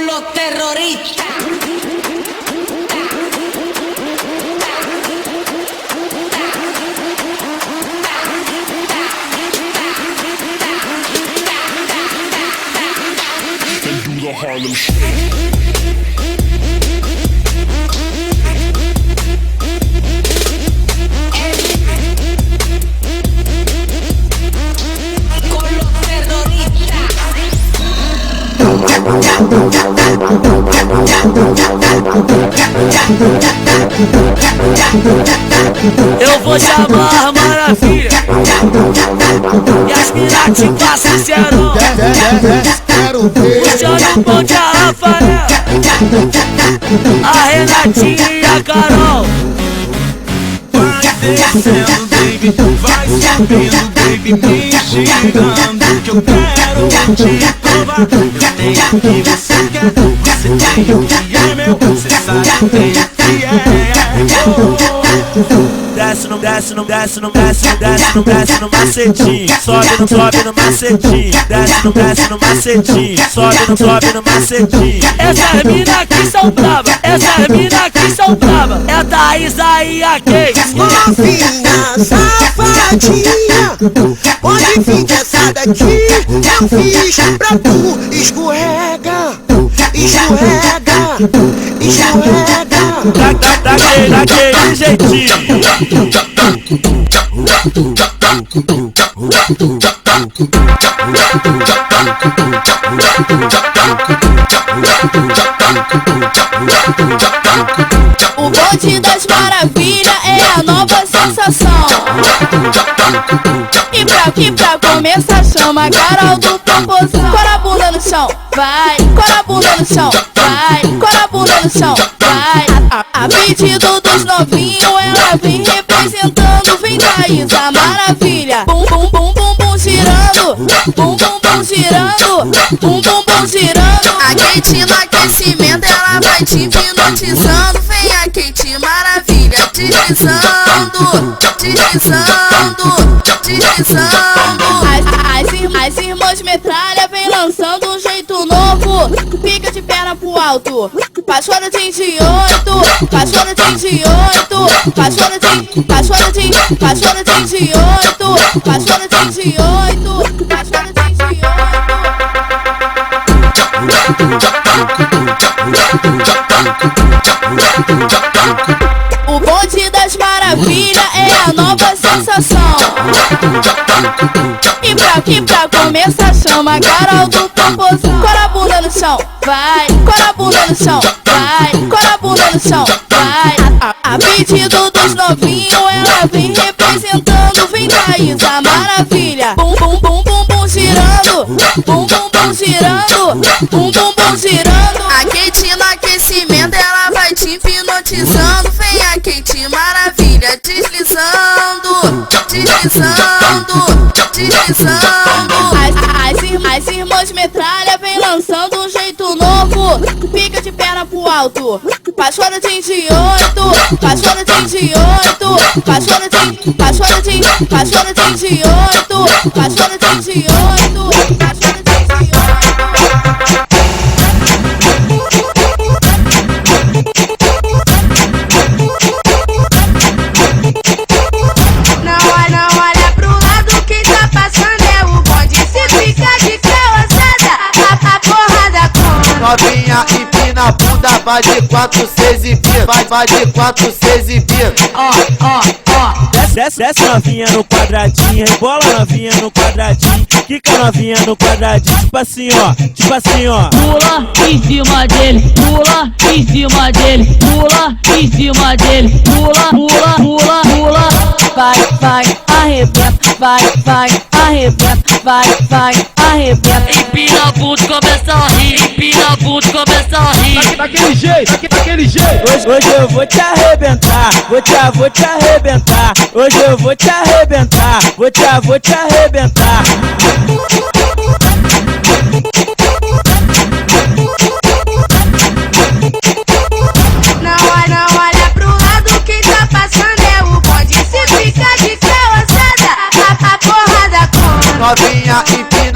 los terroristas. Harlem Shake. Eu vou chamar a Maravilha e as minas te passam serão. Puxando o bonde a Rafael, a Renatinha e a Carol. Vai descendo, baby, vai subindo, baby, me xingando que eu quero te provar. Eu tenho o que você quer, você tem o que é meu, você sabe o que é. Desce no, desce no, desce no, desce no, desce no, desce no macetinho. Sobe no macetinho. Desce no macetinho. Sobe no macetinho. Essas mina aqui são brava, essas mina aqui são brava. É a Thaís aí, a Kate. Novinha, safadinha, pode vir dessa daqui. Eu fiz pra tu, escorrega, escorrega, escorrega. Daquele jeitinho. O bonde das maravilhas é a nova sensação. E pra começar chama a Carol do Popozão. Cora a bunda no chão, vai. Cora a bunda no chão, vai. Cora a bunda no chão, vai. A pedido dos novinhos ela vem representando. Vem Thaís, a Maravilha. Bum bum bum bum bum girando. Bum bum bum girando. Bum bum bum girando. A Kate no aquecimento ela vai te hipnotizando. Vem a Kate Maravilha deslizando, deslizando, deslizando. As irmãs metralha vem lançando um jeito novo. Fica de perna pro alto, pachoradinho de 8, pachoradinho de 8, pachoradinho de 8, pachoradinho de 8, pachoradinho de 8. O bonde das maravilhas é a nova sensação. E pra começar chama a Carol do Popozão. Cora a bunda no chão, vai. Cora a bunda no chão, vai. Cora a bunda no chão, vai. A pedido dos novinhos ela vem representando. Vem Thaís, a Maravilha. Bum bum bum bum bum girando. Bum bum bum girando. Bum bum bum girando. A Kate no aquecimento ela vai te hipnotizando. Vem a Kate Maravilha deslizando, deslizando, deslizando. As irmãs metralha vem lançando um jeito novo. Fica de perna pro alto, pachoradinho de 8, pachoradinho de 8, pachoradinho de 8, pachoradinho de 8, pachoradinho de 8. Novinha empina a bunda, vai de 4, 6 e pia. Vai de 4, 6 e pia. Desce novinha no quadradinho, rebola novinha no quadradinho, quica novinha no quadradinho, tipo assim ó. Pula em cima dele, pula em cima dele, pula em cima dele, pula, pula, pula, pula. Vai, arrebenta, vai, arrebenta, vai, arrebenta. Empina a bunda, começa a rir, empina a bunda, começa a rir. Daquele jeito. Hoje eu vou te arrebentar, vou te arrebentar. Hoje eu vou te arrebentar, vou te arrebentar. Não olha pro lado, quem tá passando é o bonde. Se fica de calçada, a porrada com. Novinha empina